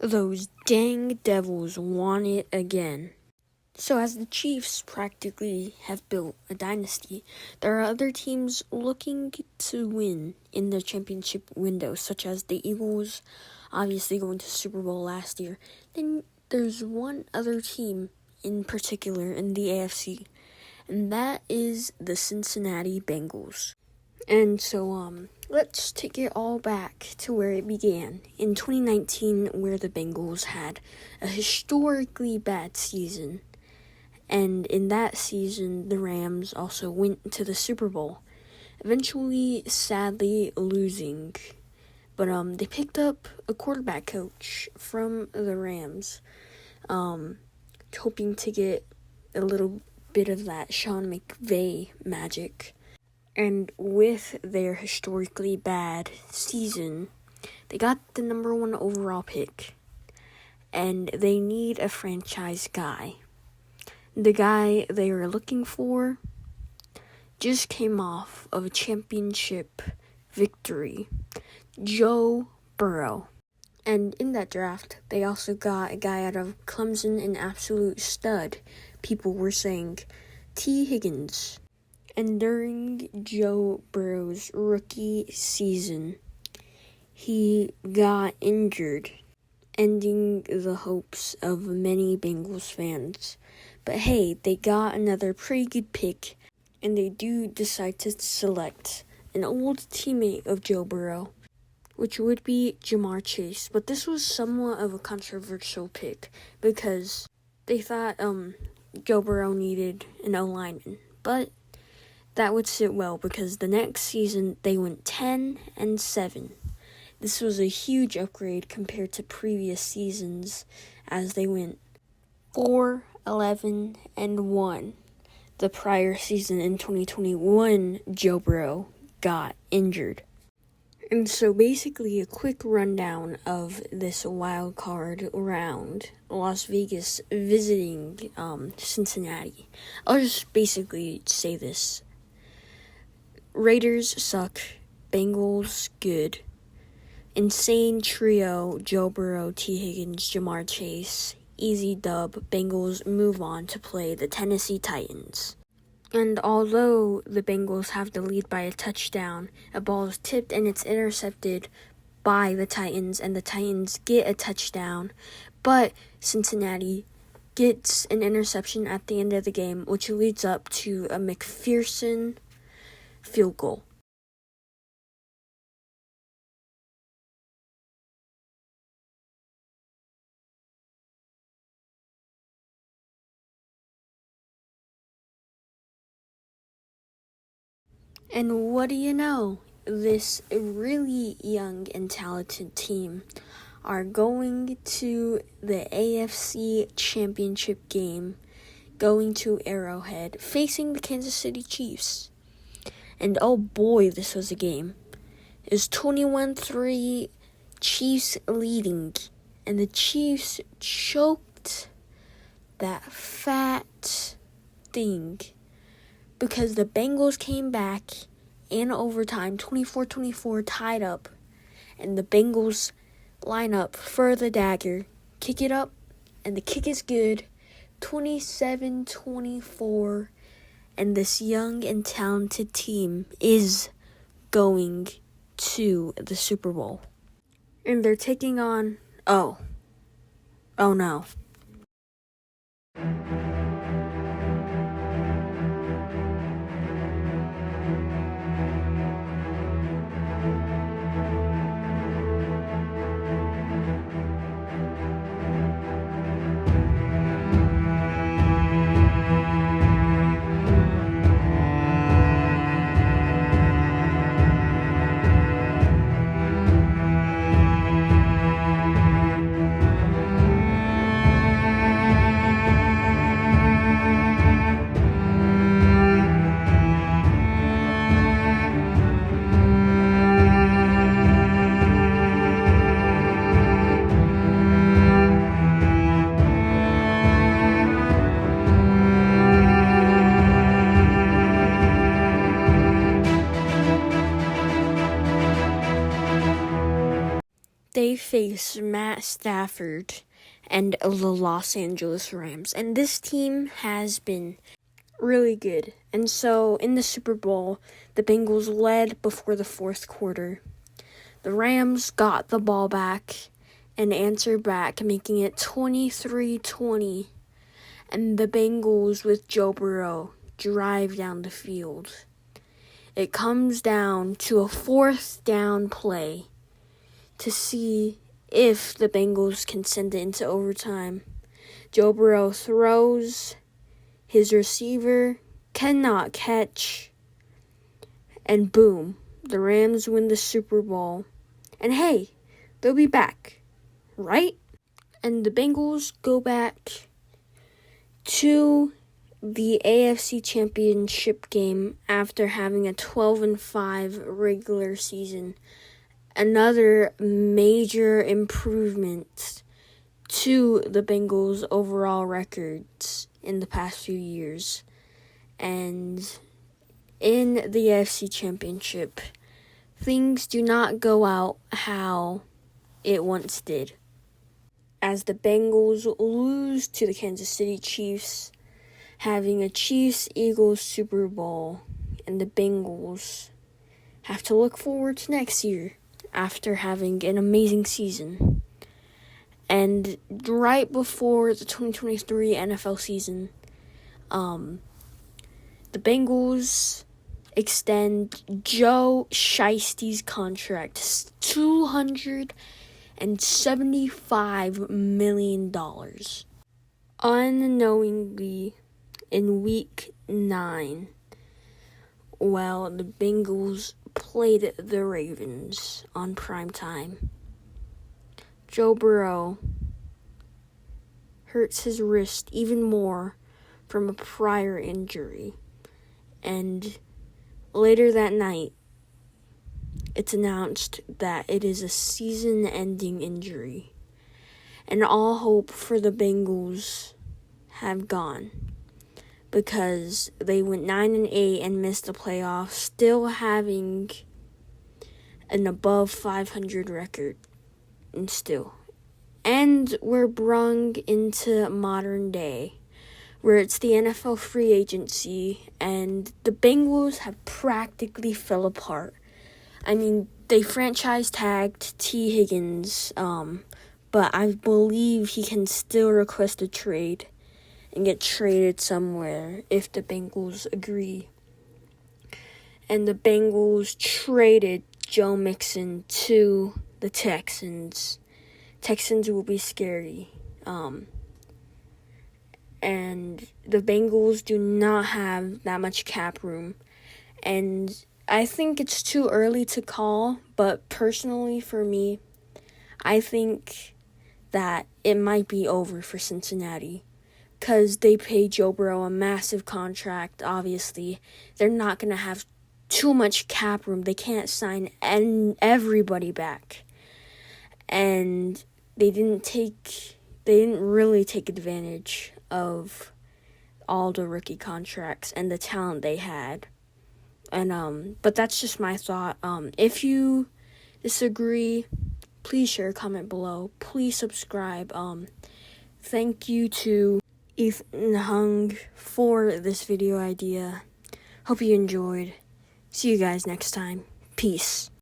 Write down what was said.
Those dang Devils won it again. So as the Chiefs practically have built a dynasty, there are other teams looking to win in the championship window, such as the Eagles, obviously going to Super Bowl last year. Then there's one other team in particular in the AFC, and that is the Cincinnati Bengals. And so, let's take it all back to where it began in 2019, where the Bengals had a historically bad season. And in that season, the Rams also went to the Super Bowl, eventually, sadly, losing. But they picked up a quarterback coach from the Rams, hoping to get a little bit of that Sean McVay magic. And with their historically bad season, they got the number 1 overall pick. And they need a franchise guy. The guy they were looking for just came off of a championship victory, Joe Burrow. And in that draft, they also got a guy out of Clemson, an absolute stud. People were saying T. Higgins. And during Joe Burrow's rookie season, he got injured, ending the hopes of many Bengals fans. But hey, they got another pretty good pick, and they do decide to select an old teammate of Joe Burrow, which would be Jamar Chase. But this was somewhat of a controversial pick because they thought Joe Burrow needed an O-lineman. But that would sit well because the next season they went 10-7. This was a huge upgrade compared to previous seasons as they went 4-11-1. The prior season in 2021, Joe Burrow got injured. And so basically a quick rundown of this wild card round. Las Vegas visiting Cincinnati. I'll just basically say this. Raiders suck. Bengals good. Insane trio, Joe Burrow, T. Higgins, Jamar Chase. Easy dub. Bengals move on to play the Tennessee Titans. And although the Bengals have the lead by a touchdown, a ball is tipped and it's intercepted by the Titans, and the Titans get a touchdown. But Cincinnati gets an interception at the end of the game, which leads up to a McPherson field goal. And what do you know? This really young and talented team are going to the AFC Championship game, going to Arrowhead, facing the Kansas City Chiefs. And oh boy, this was a game. It was 21-3, Chiefs leading. And the Chiefs choked that fat thing because the Bengals came back in overtime, 24-24, tied up. And the Bengals line up for the dagger, kick it up, and the kick is good, 27-24. And this young and talented team is going to the Super Bowl. And they're taking on, oh no. they face Matt Stafford and the Los Angeles Rams. And this team has been really good. And so in the Super Bowl, the Bengals led before the fourth quarter. The Rams got the ball back and answered back, making it 23-20. And the Bengals with Joe Burrow drive down the field. It comes down to a fourth down play to see if the Bengals can send it into overtime. Joe Burrow throws, his receiver cannot catch, and boom, the Rams win the Super Bowl. And hey, they'll be back, right? And the Bengals go back to the AFC Championship game after having a 12-5 regular season. Another major improvement to the Bengals' overall records in the past few years. And in the AFC Championship, things do not go out how it once did, as the Bengals lose to the Kansas City Chiefs, having a Chiefs-Eagles Super Bowl, and the Bengals have to look forward to next year after having an amazing season. And right before the 2023 NFL season, the Bengals extend Joe Shiesty's contract $275 million. Unknowingly, in Week 9, while the Bengals played the Ravens on primetime, Joe Burrow hurts his wrist even more from a prior injury. And later that night, it's announced that it is a season-ending injury. And all hope for the Bengals have gone, because they went 9-8 and missed the playoffs, still having an above 500 record. And we're brung into modern day, where it's the NFL free agency, and the Bengals have practically fell apart. I mean, they franchise tagged T. Higgins, but I believe he can still request a trade and get traded somewhere if the Bengals agree. And the Bengals traded Joe Mixon to the Texans. Texans will be scary. And the Bengals do not have that much cap room. And I think it's too early to call, but personally for me, I think that it might be over for Cincinnati, because they paid Joe Burrow a massive contract. Obviously, they're not going to have too much cap room. They can't sign everybody back. And they didn't really take advantage of all the rookie contracts and the talent they had. And but that's just my thought. If you disagree, please share a comment below. Please subscribe. Thank you to Ethan Hung for this video idea. Hope you enjoyed. See you guys next time. Peace.